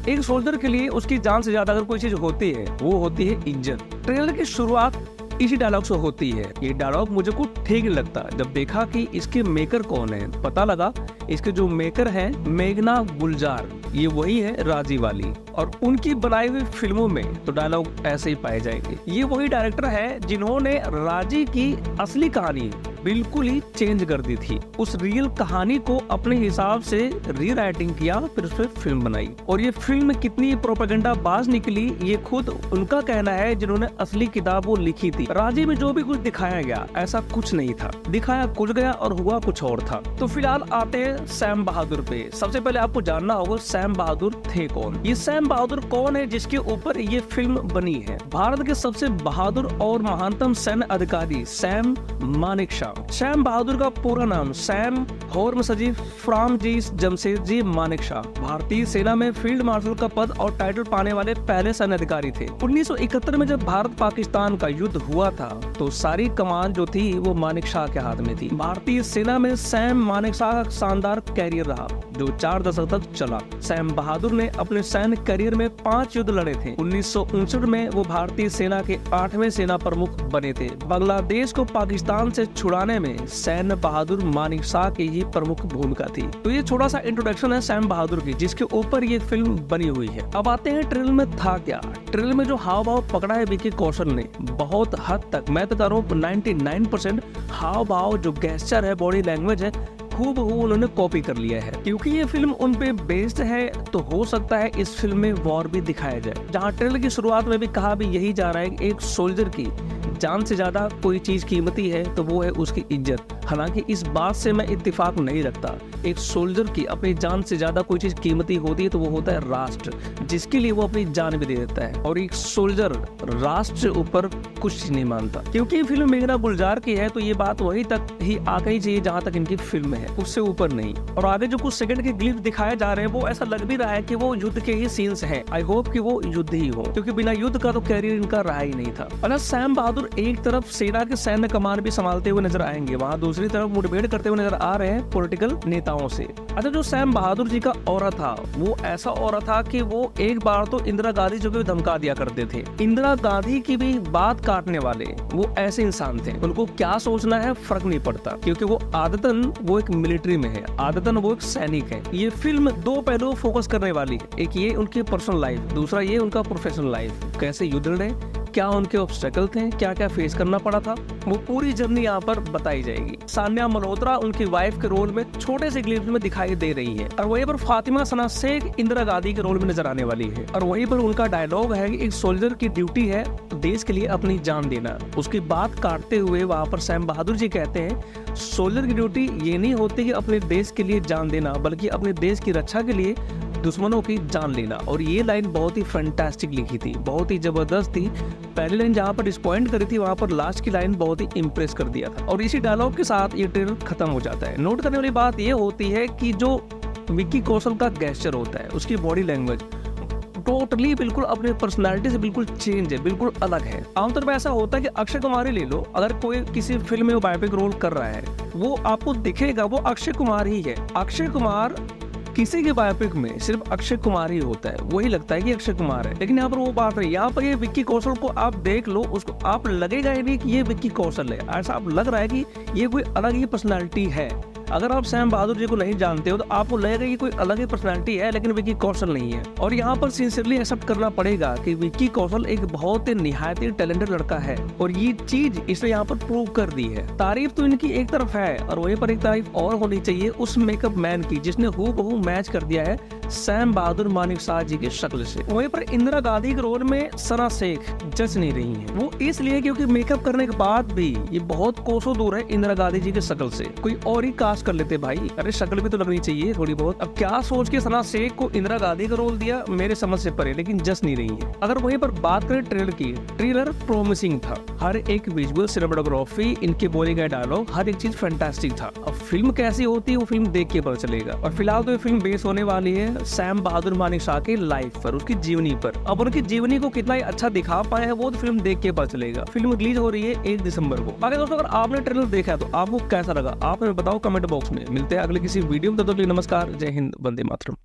एक सोल्जर के लिए उसकी जान से ज्यादा अगर कोई चीज होती है वो होती है इज्जत। ट्रेलर की शुरुआत इसी डायलॉग से होती है। ये डायलॉग मुझे कुछ ठीक नहीं लगता। जब देखा कि इसके मेकर कौन है, पता लगा इसके जो मेकर हैं मेघना गुलजार, ये वही है राजी वाली, और उनकी बनाई हुई फिल्मों में तो डायलॉग ऐसे ही पाए जाएंगे। ये वही डायरेक्टर है जिन्होंने राजी की असली कहानी बिल्कुल ही चेंज कर दी थी। उस रियल कहानी को अपने हिसाब से रीराइटिंग किया, फिर उस पर फिल्म बनाई। और ये फिल्म कितनी प्रोपेगेंडा बाज निकली ये खुद उनका कहना है जिन्होंने असली किताब वो लिखी थी। राजी में जो भी कुछ दिखाया गया ऐसा कुछ नहीं था, दिखाया कुछ गया और हुआ कुछ और था। तो फिलहाल आते हैं सैम बहादुर पे। सबसे पहले आपको जानना होगा सैम बहादुर थे कौन। ये सैम बहादुर कौन है जिसके ऊपर ये फिल्म बनी है? भारत के सबसे बहादुर और महानतम सैन्य अधिकारी सैम मानेकशॉ। सैम बहादुर का पूरा नाम सैम होर्मसजी फ्रामजीत जमशेदजी मानेकशॉ भारतीय सेना में फील्ड मार्शल का पद और टाइटल पाने वाले पहले सैन्य अधिकारी थे। 1971 में जब भारत पाकिस्तान का युद्ध हुआ था तो सारी कमान जो थी वो मानेकशॉ के हाथ में थी। भारतीय सेना में सैम मानेकशॉ का शानदार कैरियर रहा जो 4 दशक तक चला। सैम बहादुर ने अपने सैन्य करियर में 5 युद्ध लड़े थे। 1959 में वो भारतीय सेना के 8वें सेना प्रमुख बने थे। बांग्लादेश को पाकिस्तान से छुड़ाने में सैम बहादुर मानेकशॉ की ही प्रमुख भूमिका थी। तो ये छोटा सा इंट्रोडक्शन है सैम बहादुर की, जिसके ऊपर ये फिल्म बनी हुई है। अब आते हैं ट्रेलर में था क्या। ट्रेलर में जो हाव भाव पकड़ा है विकी कौशल ने, बहुत हद तक मैं तो कह रहा हूँ 99% हाव भाव जो गेस्चर है, बॉडी लैंग्वेज है, खूब उन्होंने कॉपी कर लिया है। क्योंकि ये फिल्म उन पे बेस्ड है तो हो सकता है इस फिल्म में वॉर भी दिखाया जाए। जहाँ ट्रेलर की शुरुआत में भी कहा भी यही जा रहा है कि एक सोल्जर की जान से ज्यादा कोई चीज कीमती है तो वो है उसकी इज्जत। हालांकि इस बात से मैं इत्तेफाक नहीं रखता। एक सोल्जर की अपनी जान से ज्यादा कोई चीज कीमती होती है तो वो होता है राष्ट्र, जिसके लिए वो अपनी जान भी दे देता है। और एक सोल्जर राष्ट्र से ऊपर कुछ नहीं मानता। क्योंकि फिल्म मेघना गुलजार की है तो ये बात वही तक ही आ गई चाहिए जहाँ तक इनकी फिल्म है, उससे ऊपर नहीं। और आगे जो कुछ सेकंड के ग्लिप दिखाए जा रहे हैं वो ऐसा लग भी रहा है कि वो युद्ध के ही सीन्स हैं। आई होप कि वो युद्ध ही हो, क्योंकि बिना युद्ध का तो कैरियर इनका रहा ही नहीं था। और सैम बहादुर एक तरफ सेना के सैन्य कमान भी संभालते हुए नजर आएंगे, वहाँ दूसरी तरफ मुठभेड़ करते हुए नजर आ रहे हैं पॉलिटिकल नेताओं से। अच्छा, जो सैम बहादुर जी का औरत था वो ऐसा औरत था कि वो एक बार तो इंदिरा गांधी जी को धमका दिया करते थे। इंदिरा गांधी की भी बात काटने वाले वो ऐसे इंसान थे। उनको क्या सोचना है फर्क नहीं पड़ता, क्योंकि वो आदतन वो एक मिलिट्री में है, आदतन वो एक सैनिक है। ये फिल्म 2 पहलू फोकस करने वाली है। एक ये उनकी पर्सनल लाइफ, दूसरा ये उनका प्रोफेशनल लाइफ। कैसे युद्ध लड़े, क्या उनके ऑब्स्टेकल थे, क्या क्या फेस करना पड़ा था, वो पूरी जर्नी यहाँ पर बताई जाएगी। सान्या मल्होत्रा उनकी वाइफ के रोल में छोटे से ग्लिप्स में दिखाई दे रही है, और वहीं पर फातिमा सना शेख इंदिरा गांधी के रोल में नजर आने वाली है। और वहीं पर उनका डायलॉग है कि एक सोल्जर की ड्यूटी है देश के लिए अपनी जान देना। उसकी बात काटते हुए वहाँ पर सैम बहादुर जी कहते हैं सोल्जर की ड्यूटी ये नहीं होती कि अपने देश के लिए जान देना, बल्कि अपने देश की रक्षा के लिए दुश्मनों की जान लेना। और ये लाइन बहुत ही फैंटास्टिक लिखी थी, बहुत ही जबरदस्त थी। पहली लाइन जहाँ पर डिसपॉइंट करी थी वहाँ पर लास्ट की लाइन बहुत ही इम्प्रेस कर दिया था। और इसी डायलॉग के साथ ये ट्रेलर खत्म हो जाता है। नोट करने वाली बात ये होती है कि जो विक्की कौशल का गेस्चर होता है, उसकी बॉडी लैंग्वेज टोटली बिल्कुल अपने पर्सनालिटी से बिल्कुल चेंज है, बिल्कुल अलग है। आमतौर पर ऐसा होता है कि अक्षय कुमार ही ले लो, अगर कोई किसी फिल्म में वो बायोपिक रोल कर रहा है वो आपको दिखेगा वो अक्षय कुमार ही है। अक्षय कुमार किसी के बायोपिक में सिर्फ अक्षय कुमार ही होता है, वही लगता है कि अक्षय कुमार है। लेकिन यहाँ पर वो बात नहीं, यहाँ पर ये विक्की कौशल को आप देख लो, उसको आप लगेगा ही नहीं कि ये विक्की कौशल है। ऐसा आप लग रहा है कि ये कोई अलग ही पर्सनालिटी है। अगर आप सैम बहादुर जी को नहीं जानते हो तो आपको लगेगा कि कोई अलग ही पर्सनालिटी है, लेकिन विक्की कौशल नहीं है। और यहाँ पर सिंसियरली एक्सेप्ट करना पड़ेगा कि विक्की कौशल एक बहुत ही निहायत ही टैलेंटेड लड़का है, और ये चीज इसने यहाँ पर प्रूव कर दी है। तारीफ तो इनकी एक तरफ है, और वहीं पर एक तारीफ और होनी चाहिए उस मेकअप मैन की जिसने हूबहू मैच कर दिया है सैम बहादुर मानेकशॉ जी की शक्ल से। वहीं पर इंदिरा गांधी के रोल में सना शेख जच नहीं रही है, वो इसलिए क्योंकि मेकअप करने के बाद भी ये बहुत कोसों दूर है इंदिरा गांधी जी की शक्ल से। कोई और ही कास्ट कर लेते भाई, अरे शक्ल भी तो लगनी चाहिए थोड़ी बहुत। अब क्या सोच के सना शेख को इंदिरा गांधी का रोल दिया मेरे समझ से परे, लेकिन जच नहीं रही है। अगर वहीं पर बात करें ट्रेलर की, ट्रेलर प्रोमिसिंग था। हर एक विजुअल, सिनेमेटोग्राफी, इनके बोले गए डायलॉग, हर एक चीज फैंटास्टिक था। अब फिल्म कैसी होती है वो फिल्म देख के पता चलेगा। और फिलहाल तो ये फिल्म बेस होने वाली है सैम बहादुर मानेकशॉ के लाइफ पर, उसकी जीवनी पर। अब उनकी जीवनी को कितना ही अच्छा दिखा पाए हैं वो तो फिल्म देख के पता चलेगा। फिल्म रिलीज हो रही है 1 दिसंबर को। बाकी दोस्तों, अगर आपने ट्रेलर देखा है तो आपको कैसा लगा आप हमें बताओ कमेंट बॉक्स में। मिलते हैं अगले किसी वीडियो में, तब तक के लिए नमस्कार, जय हिंद, वंदे मातरम।